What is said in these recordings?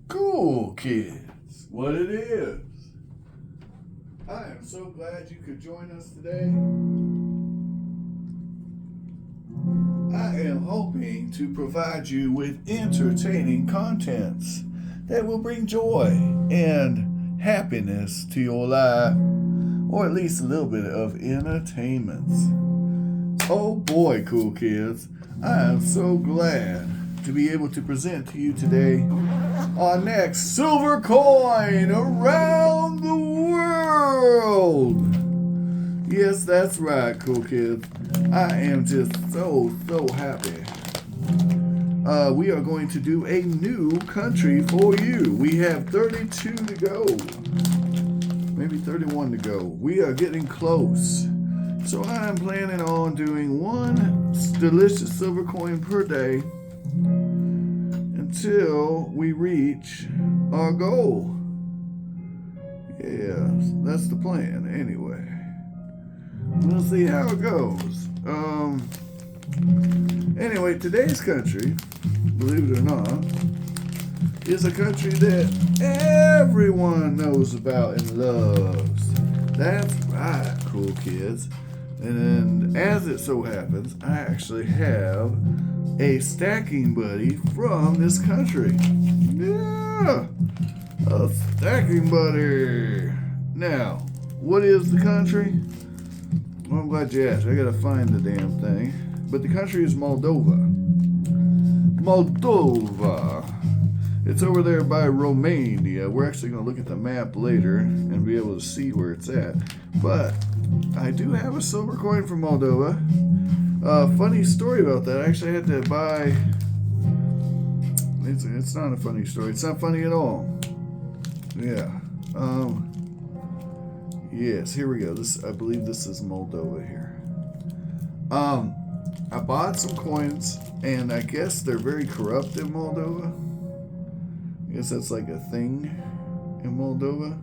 Cool kids, what it is. I am so glad you could join us today. I am hoping to provide you with entertaining contents that will bring joy and happiness to your life, or at least a little bit of entertainment. Oh boy, cool kids, I am so glad to be able to present to you today our next silver coin around the world. Yes, that's right, cool kids. I am just so happy. We are going to do a new country for you. We have 32 to go. Maybe 31 to go. We are getting close. So I'm planning on doing one delicious silver coin per day until we reach our goal. Yes, that's the plan anyway. We'll see how it goes. Anyway, today's country, believe it or not, is a country that everyone knows about and loves. That's right, cool kids. And as it so happens, I actually have a stacking buddy from this country. Yeah, a stacking buddy. Now, what is the country? Well, I'm glad you asked. I gotta find the damn thing. But the country is Moldova. Moldova. It's over there by Romania. We're actually going to look at the map later and be able to see where it's at. But I do have a silver coin from Moldova. Funny story about that. I actually had to buy... It's not a funny story. It's not funny at all. Yeah. Yes, here we go. I believe this is Moldova here. I bought some coins, and I guess they're very corrupt in Moldova. I guess that's like a thing in Moldova.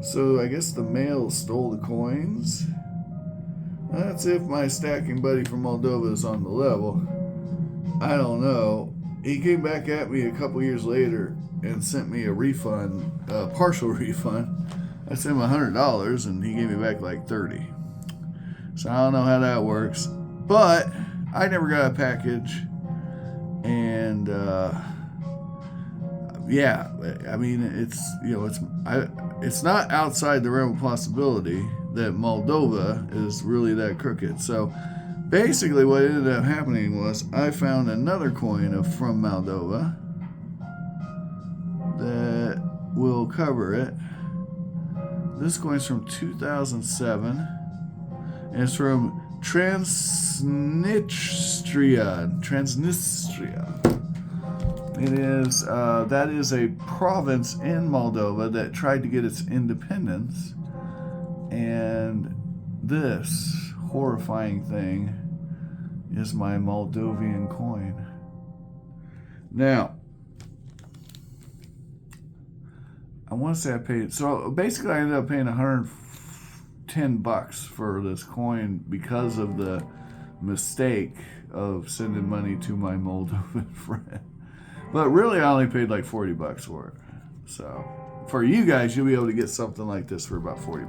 So I guess the mail stole the coins. That's if my stacking buddy from Moldova is on the level. I don't know. He came back at me a couple years later and sent me a refund, a partial refund. I sent him $100 and he gave me back like $30. So I don't know how that works. But I never got a package. And yeah, I mean, it's not outside the realm of possibility that Moldova is really that crooked. So basically what ended up happening was I found another coin from Moldova that will cover it. This coin's from 2007, and it's from Transnistria. That is a province in Moldova that tried to get its independence, and this horrifying thing is my Moldovan coin. Now, I want to say I paid, so basically I ended up paying $110 for this coin because of the mistake of sending money to my Moldovan friend. But really, I only paid like $40 for it. So, for you guys, you'll be able to get something like this for about $40.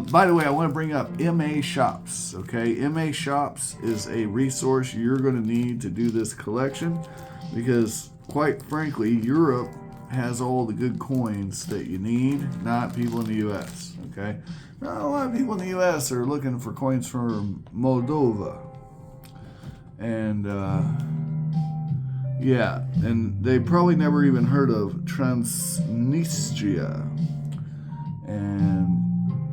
By the way, I want to bring up MA Shops. Okay, MA Shops is a resource you're going to need to do this collection because, quite frankly, Europe has all the good coins that you need, not people in the U.S. Okay, not a lot of people in the U.S. are looking for coins from Moldova, and yeah, and they probably never even heard of Transnistria, and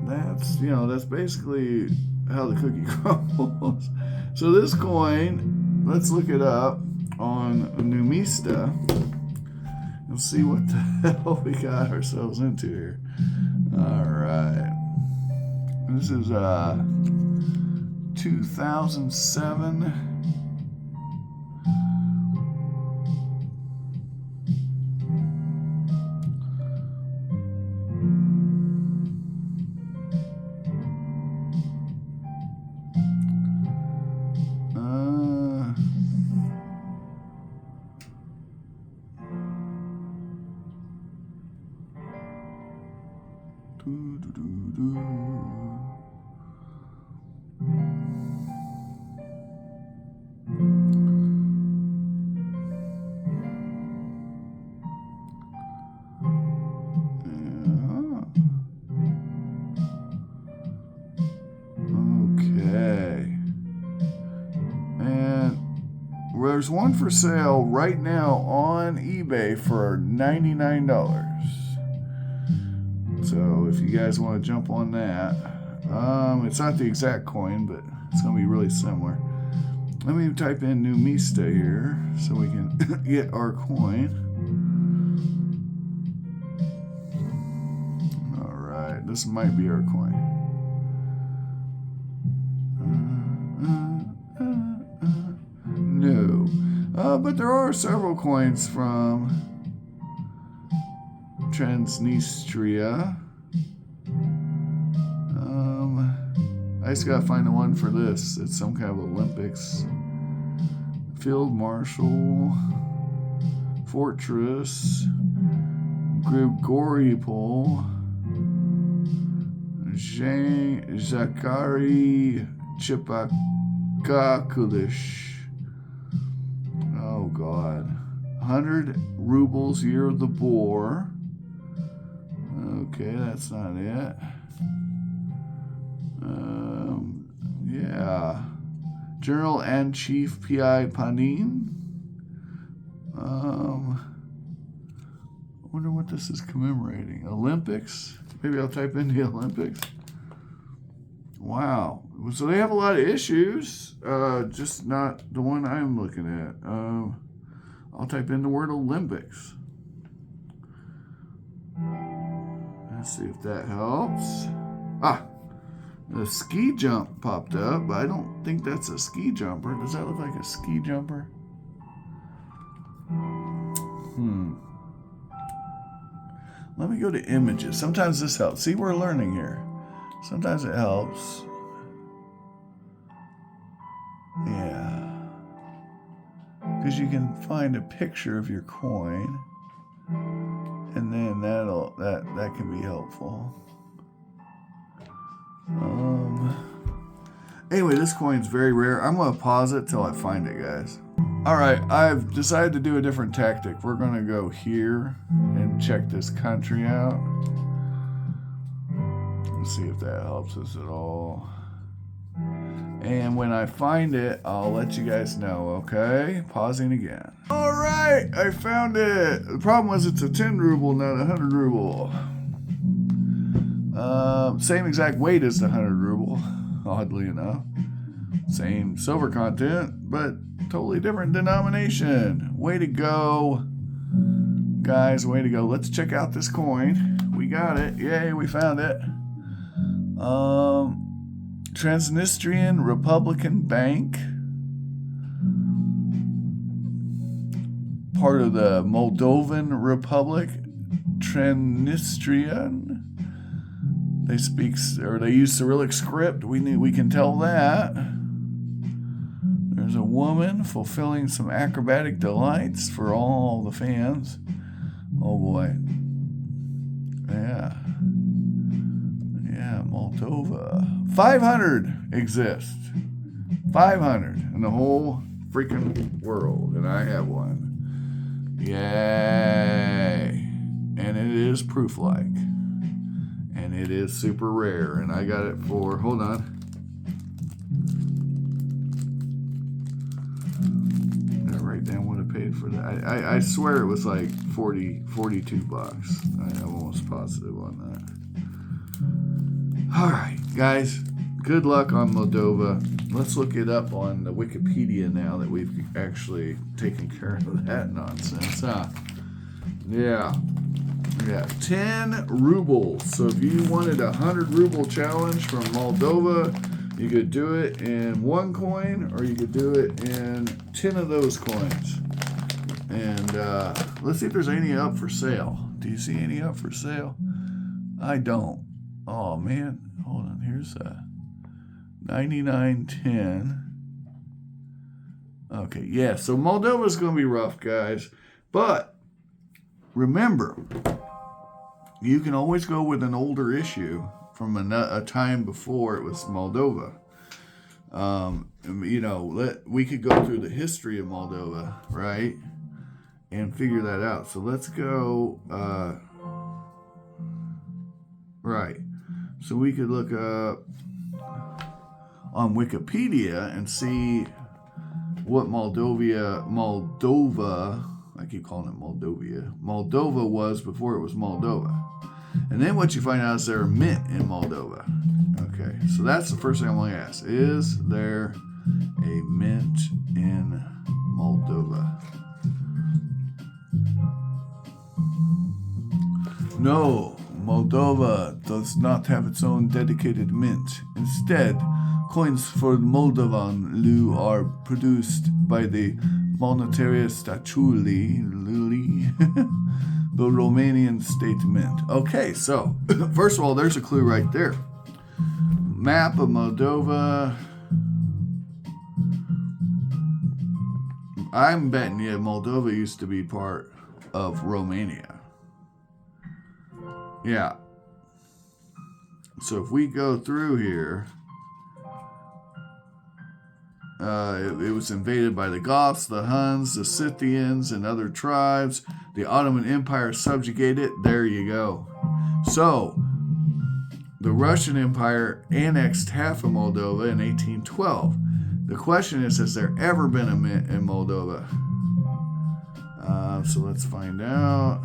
that's basically how the cookie crumbles. So this coin, let's look it up on Numista and see what the hell we got ourselves into here. All right, this is 2007. Okay. And there's one for sale right now on eBay for $99. So if you guys want to jump on that, it's not the exact coin, but it's going to be really similar. Let me type in New Mista here so we can get our coin. All right, this might be our coin. No, but there are several coins from Transnistria. I just gotta find the one for this. It's some kind of Olympics. Field Marshal, Fortress, Grigoriopol, Zakari Chipakakulish. Oh God. 100 rubles, Year of the Boar. Okay, that's not it. Yeah. General and Chief P.I. Panin. Wonder what this is commemorating. Olympics? Maybe I'll type in the Olympics. Wow. So they have a lot of issues. Just not the one I'm looking at. I'll type in the word Olympics. Let's see if that helps. The ski jump popped up, but I don't think that's a ski jumper. Does that look like a ski jumper? Let me go to images. Sometimes this helps. See, we're learning here. Sometimes it helps. Yeah. Because you can find a picture of your coin, and then that can be helpful. Anyway, this coin's very rare. I'm going to pause it till I find it, guys. Alright, I've decided to do a different tactic. We're going to go here and check this country out. Let's see if that helps us at all. And when I find it, I'll let you guys know, okay? Pausing again. Alright, I found it. The problem was it's a 10 ruble, not a 100 ruble. Same exact weight as the 100 ruble, oddly enough. Same silver content, but totally different denomination. Way to go, guys, way to go. Let's check out this coin. We got it. Yay, we found it. Transnistrian Republican Bank. Part of the Moldovan Republic. Transnistrian. They use Cyrillic script. We can tell that. There's a woman fulfilling some acrobatic delights for all the fans. Oh boy. Yeah, Moldova. 500 exist. 500 in the whole freaking world, and I have one. Yay. And it is proof-like. And it is super rare, and I got it for, hold on. I write down what I paid for that. I swear it was like 42 bucks. I'm almost positive on that. All right, guys, good luck on Moldova. Let's look it up on the Wikipedia now that we've actually taken care of that nonsense, huh? Yeah. Yeah, 10 rubles. So if you wanted a 100 ruble challenge from Moldova, you could do it in one coin, or you could do it in 10 of those coins. And let's see if there's any up for sale. Do you see any up for sale? I don't. Oh man, hold on. Here's 99.10. Okay, yeah. So Moldova's going to be rough, guys. But remember, you can always go with an older issue from a time before it was Moldova. We could go through the history of Moldova, right? And figure that out. So let's go, right. So we could look up on Wikipedia and see what Moldova, I keep calling it Moldova was before it was Moldova. And then what you find out is there a mint in Moldova. Okay, so that's the first thing I'm going to ask. Is there a mint in Moldova? No, Moldova does not have its own dedicated mint. Instead, coins for Moldovan leu are produced by the Monetaria Statului, the Romanian state mint. Okay, so first of all, there's a clue right there. Map of Moldova. I'm betting you Moldova used to be part of Romania. Yeah. So if we go through here, it was invaded by the Goths, the Huns, the Scythians, and other tribes. The Ottoman Empire subjugated it. There you go. So the Russian Empire annexed half of Moldova in 1812. The question is, has there ever been a mint in Moldova? So let's find out.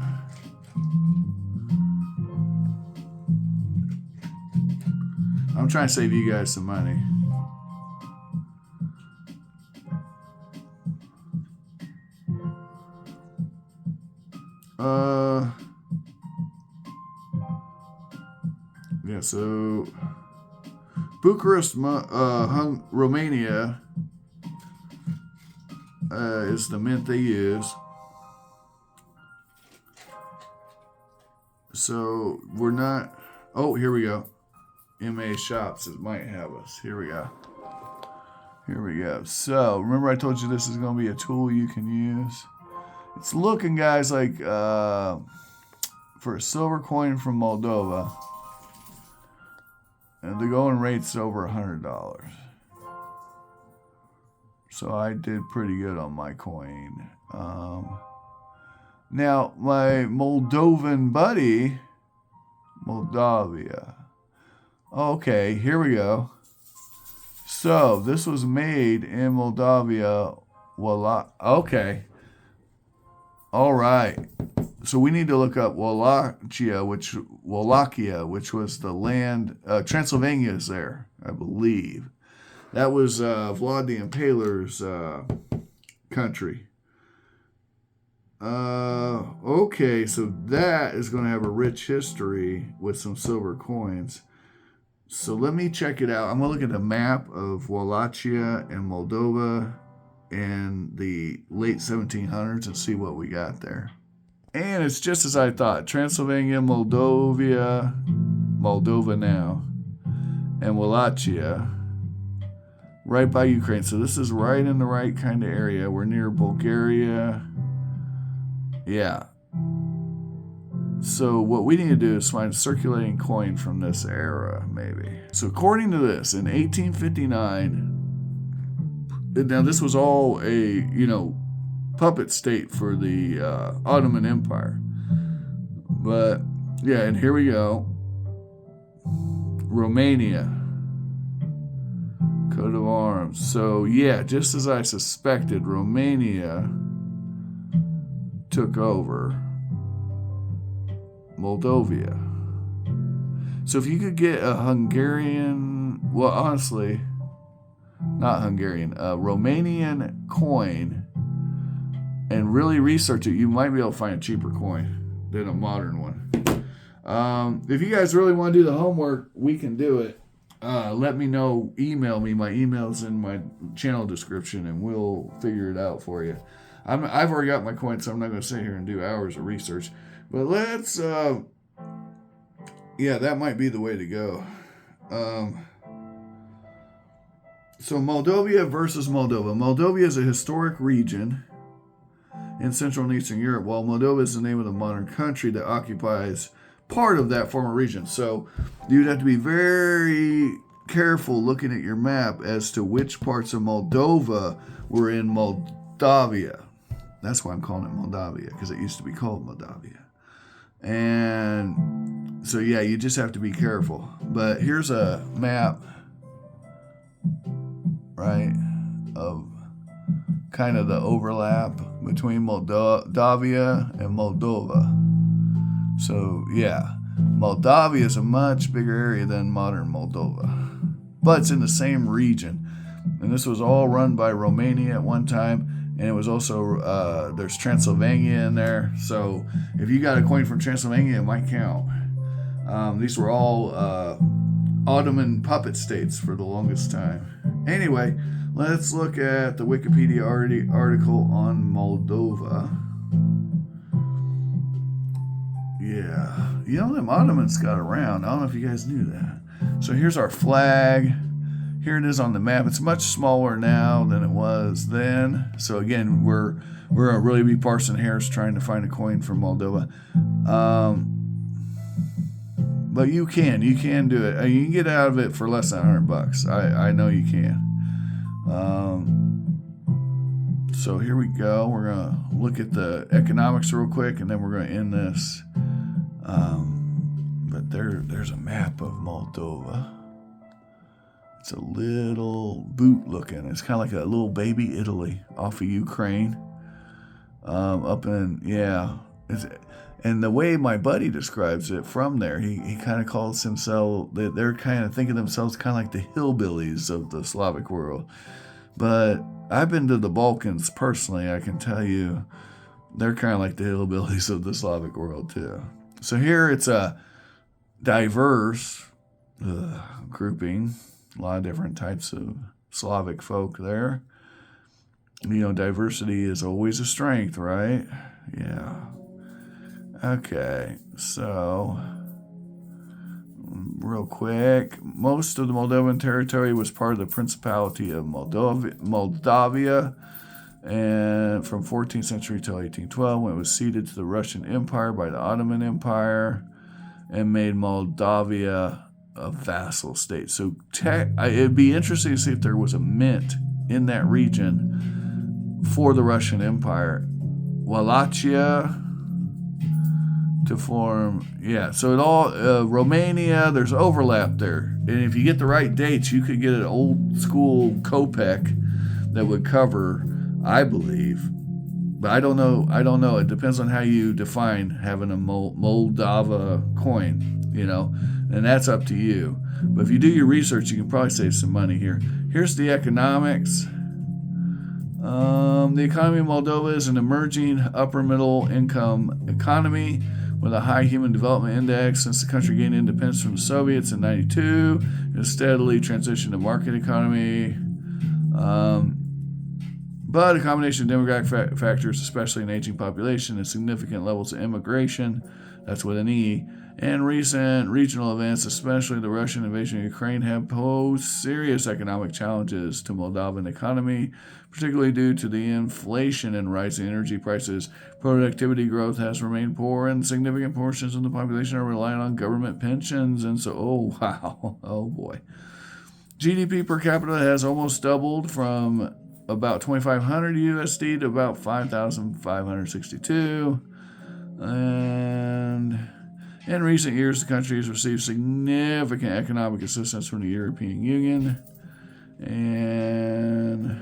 I'm trying to save you guys some money. Yeah, so Bucharest, Romania is the mint they use. So we're not. Oh, here we go. MA Shops, it might have us. Here we go. So remember I told you this is going to be a tool you can use. It's looking, guys, like for a silver coin from Moldova, and the going rate's over $100. So I did pretty good on my coin. Now, my Moldovan buddy, Moldavia. Okay, here we go. So this was made in Moldavia. Okay. All right. So we need to look up Wallachia, which was the land. Transylvania is there, I believe. That was Vlad the Impaler's country. Okay, so that is going to have a rich history with some silver coins. So let me check it out. I'm going to look at a map of Wallachia and Moldova in the late 1700s and see what we got there. And it's just as I thought. Transylvania, Moldova now, and Wallachia, right by Ukraine. So this is right in the right kind of area. We're near Bulgaria. Yeah. So what we need to do is find a circulating coin from this era, maybe. So according to this, in 1859, now this was all a, puppet state for the Ottoman Empire. But, yeah, and here we go. Romania. Coat of arms. So, yeah, just as I suspected, Romania took over Moldova. So if you could get a Hungarian, well, honestly, not Hungarian, a Romanian coin and really research it, you might be able to find a cheaper coin than a modern one. If you guys really want to do the homework, we can do it. Let me know. Email me. My email's in my channel description, and we'll figure it out for you. I've already got my coin, so I'm not going to sit here and do hours of research. But let's, that might be the way to go. So Moldova versus Moldova. Moldova is a historic region in Central and Eastern Europe, while Moldova is the name of the modern country that occupies part of that former region. So you'd have to be very careful looking at your map as to which parts of Moldova were in Moldavia. That's why I'm calling it Moldavia, because it used to be called Moldavia. And so, yeah, you just have to be careful. But here's a map, right, of kind of the overlap between Moldavia and Moldova. So, yeah, Moldavia is a much bigger area than modern Moldova, but it's in the same region. And this was all run by Romania at one time. And it was also, there's Transylvania in there. So if you got a coin from Transylvania, it might count. These were all Ottoman puppet states for the longest time. Anyway, let's look at the Wikipedia article on Moldova. Yeah. You know, them Ottomans got around. I don't know if you guys knew that. So here's our flag. Here it is on the map. It's much smaller now than it was then. So again, we're gonna really be parsing hairs trying to find a coin from Moldova. But you can do it. You can get out of it for less than $100. I know you can. So here we go. We're gonna look at the economics real quick, and then we're gonna end this. But there's a map of Moldova. It's a little boot looking. It's kind of like a little baby Italy off of Ukraine. Up in, yeah. And the way my buddy describes it from there, he kind of calls himself, they're kind of thinking themselves kind of like the hillbillies of the Slavic world. But I've been to the Balkans personally. I can tell you they're kind of like the hillbillies of the Slavic world too. So here it's a diverse grouping. A lot of different types of Slavic folk there. You know, diversity is always a strength, right? Yeah. Okay, so real quick, most of the Moldovan territory was part of the Principality of Moldavia, and from 14th century till 1812, when it was ceded to the Russian Empire by the Ottoman Empire and made Moldavia a vassal state. So it'd be interesting to see if there was a mint in that region for the Russian Empire. Wallachia to form, yeah. So it all, Romania, there's overlap there. And if you get the right dates, you could get an old school kopeck that would cover, I believe. But I don't know. It depends on how you define having a Moldova coin, you know. And that's up to you. But if you do your research, you can probably save some money here. Here's the economics. The economy of Moldova is an emerging upper middle income economy with a high human development index. Since the country gained independence from the Soviets in 1992, it has steadily transitioned to market economy. But a combination of demographic factors, especially an aging population and significant levels of immigration, that's with an E, and recent regional events, especially the Russian invasion of Ukraine, have posed serious economic challenges to Moldovan economy, particularly due to the inflation and rising energy prices. Productivity growth has remained poor, and significant portions of the population are relying on government pensions. And so, oh wow, oh boy. GDP per capita has almost doubled from about 2,500 USD to about 5,562. And in recent years, the country has received significant economic assistance from the European Union. And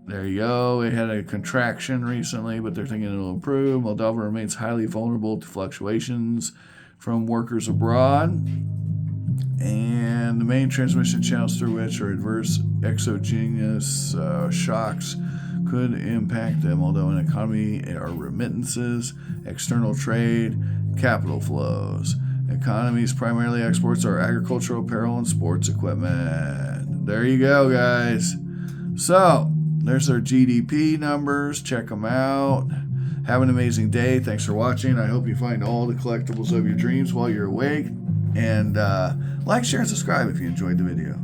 there you go. It had a contraction recently, but they're thinking it'll improve. Moldova remains highly vulnerable to fluctuations from workers abroad. And the main transmission channels through which are adverse exogenous shocks could impact the Moldovan economy are remittances, external trade, capital flows. Economy's primarily exports are agricultural, apparel, and sports equipment. There you go, guys. So, there's our GDP numbers. Check them out. Have an amazing day. Thanks for watching. I hope you find all the collectibles of your dreams while you're awake. And like, share, and subscribe if you enjoyed the video.